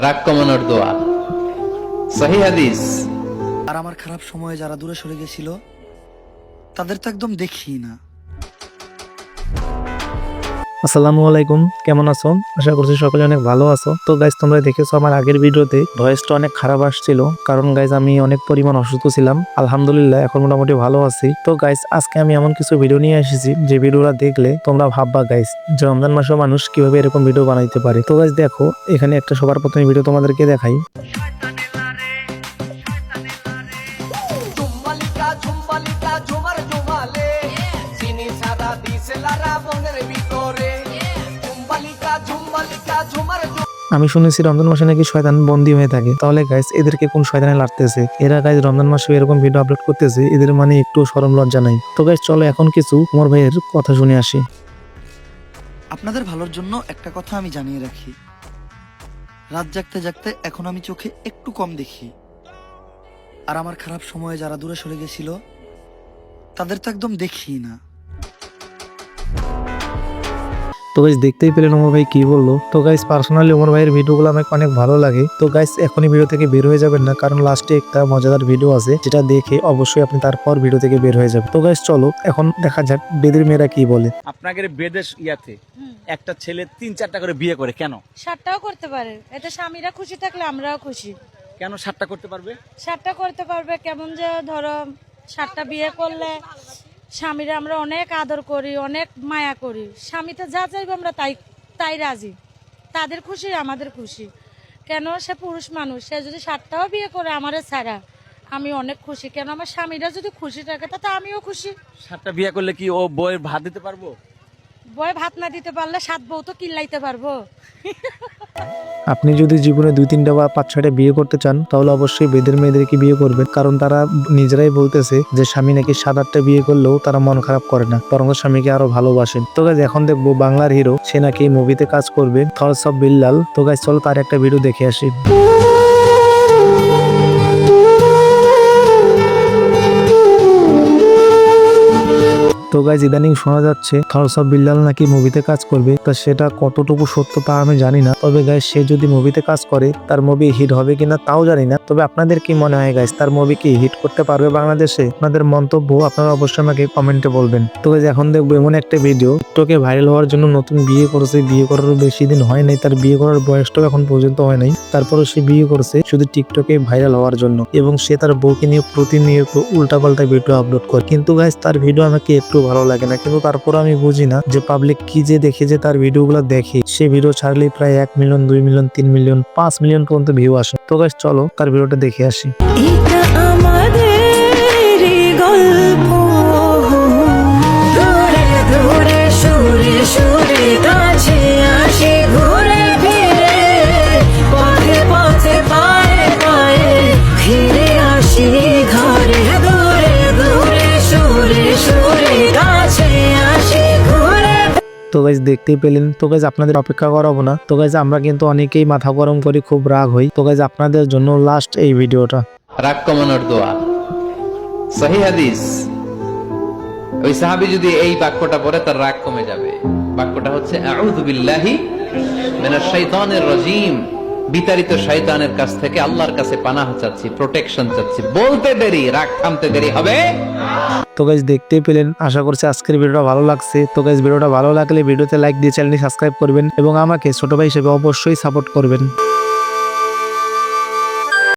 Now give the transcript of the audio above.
রাগ কমানোর দোয়া, সহিহ হাদিস। আর আমার খারাপ সময়ে যারা দূরে সরে গেছিল তাদের তো একদম দেখি না। আসসালামু আলাইকুম, কেমন আছো? আশা করছি সকলে অনেক ভালো আছো। তো গাইজ, তোমরা দেখেছো আমার আগের ভিডিওতে ভয়েসটা অনেক খারাপ আসছিল, কারণ গাইজ আমি অনেক পরিমাণ অসুস্থ ছিলাম। আলহামদুলিল্লাহ এখন মোটামুটি ভালো আছি। তো গাইজ, আজকে আমি এমন কিছু ভিডিও নিয়ে এসেছি যে ভিডিওটা দেখলে তোমরা ভাববা গাইজ যে রমজান মাসে মানুষ কিভাবে এরকম ভিডিও বানাইতে পারে। তো গাইজ দেখো, এখানে একটা সবার প্রথমে ভিডিও তোমাদেরকে দেখাই। আমি শুনেছি রমজান মাসে নাকি শয়তান বন্দী হয়ে থাকে। তাহলে গাইস, এদেরকে কোন শয়তানে লাগতেছে? এরা গাইস রমজান মাসে এরকম ভিডিও আপলোড করতেছে, এদের মানে একটু শরম লজ্জা নাই? তো গাইস চলো এখন কিছু ওমর ভাইয়ের কথা শুনে আসি। আপনাদের ভালোর জন্য একটা কথা আমি জানিয়ে রাখি, রাত জাগতে জাগতে এখন আমি চোখে একটু কম দেখি। আর আমার খারাপ সময়ে যারা দূরে সরে গেছিল তাদের তো একদম দেখি না। তো গাইস, দেখতেই পেলেন ওমর ভাই কি বললো। তো গাইস, পার্সোনালি ওমর ভাইয়ের ভিডিওগুলো আমাকে অনেক ভালো লাগে। তো গাইস, এখনই ভিডিও থেকে বের হয়ে যাবেন না, কারণ লাস্টে একটা মজাদার ভিডিও আছে, যেটা দেখে অবশ্যই আপনি তারপর ভিডিও থেকে বের হয়ে যাবেন। তো গাইস চলো এখন দেখা যাক বেদের মেয়েরা কি বলে। আপনাদের বেদের ইয়াতে একটা ছেলে 3-4টা করে বিয়ে করে কেন? 7টাও করতে পারে, এতে স্বামীরা খুশি থাকলে আমরাও খুশি। কেন 7টা করতে পারবে? 7টা করতে পারবে কেমন, যে ধরো 7টা বিয়ে করলে স্বামীরা আমরা অনেক আদর করি, অনেক মায়া করি। স্বামীতে যা চাইবে আমরা তাই তাই রাজি। তাদের খুশি আমাদের খুশি। কেন, সে পুরুষ মানুষ, সে যদি 7টাও বিয়ে করে আমারে ছাড়া আমি অনেক খুশি। কেন, আমার স্বামীরা যদি খুশি থাকে তাতে আমিও খুশি। 7টা বিয়ে করলে কি ও বউয়ের ভাত দিতে পারবো? বয় ভাত না দিতে পারলে 7 বউ তো কিল্লাইতে পারবো। আপনি যদি জীবনে 2-3টা বা 5-6টা বিয়ে করতে চান, তাহলে অবশ্যই বেদের মেয়েদেরকে বিয়ে করবেন, কারণ তারা নিজেরাই বলতেছে যে স্বামী নাকি 7-8টা বিয়ে করলেও তারা মন খারাপ করে না, বরং স্বামীকে আরো ভালোবাসেন। তো গাইজ, এখন দেখবো বাংলার হিরো, সে নাকি মুভিতে কাজ করবে, থরস অফ বিল্লাল। তো গাইজ চলো তার একটা ভিডিও দেখে আসি। তো গাইজ, ইদানিং শোনা যাচ্ছে থরস অফ বিল্লাল নাকি মুভিতে কাজ করবে। তা সেটা কতটুকু সত্য তা আমি জানি না, তবে গাইজ সে যদি মুভিতে কাজ করে তার মুভি হিট হবে কিনা তাও জানি না। তবে আপনাদের কি মনে হয় গাইজ, তার মুভি কি হিট করতে পারবে বাংলাদেশে? আপনাদের মন্তব্য আপনারা অবশ্যই আমাকে কমেন্টে বলবেন। তো গাইজ, এখন দেখবো এমন একটা ভিডিও, টিকটকে ভাইরাল হওয়ার জন্য নতুন বিয়ে করেছে, বিয়ে করার বেশি দিন হয় নাই, তার বিয়ে করার বয়সটাও এখন পর্যন্ত হয় নাই, তারপরে সে বিয়ে করছে শুধু টিকটকে ভাইরাল হওয়ার জন্য, এবং সে তার বউকে নিয়ে প্রতিনিয়ত উল্টাপাল্টা ভিডিও আপলোড করে। কিন্তু গাইজ, তার ভিডিও আমাকে একটু ভালো লাগে না, কিন্তু তারপর আমি বুঝি না যে পাবলিক কি যে দেখে যে তার ভিডিওগুলো দেখে। সে ভিডিও ছাড়লে প্রায় 1 মিলিয়ন, 2 মিলিয়ন, 3 মিলিয়ন, 5 মিলিয়ন পর্যন্ত ভিউ আসে। তো গাইস চলো তার ভিডিওটা দেখে আসি। তো গাইজ দেখতেই পেলেন। তো গাইজ আপনাদের অপেক্ষা করাবো না। তো গাইজ আমরা কিন্তু অনেকেই মাথা গরম করি, খুব রাগ হই। তো গাইজ আপনাদের জন্য লাস্ট এই ভিডিওটা। রাগ কমানোর দোয়া, সহিহ হাদিস। ওই সাহাবী যদি এই বাক্যটা পড়ে তার রাগ কমে যাবে। বাক্যটা হচ্ছে আউযু বিল্লাহি মিনাশ শাইতানির রাজিম। বিতাড়িত শয়তানের কাছ থেকে আল্লাহর কাছে পানাহ চাচ্ছি, প্রোটেকশন চাচ্ছি। বলতে দেরি, রাগ থামতে দেরি হবে। তো গাইজ দেখতেই পেলেন। আশা করছি আজকের ভিডিওটা ভালো লাগছে। তো গাইজ ভিডিওটা ভালো লাগলে ভিডিওতে লাইক দিয়ে চ্যানেলটি সাবস্ক্রাইব করবেন, এবং আমাকে ছোট ভাই হিসেবে অবশ্যই সাপোর্ট করবেন।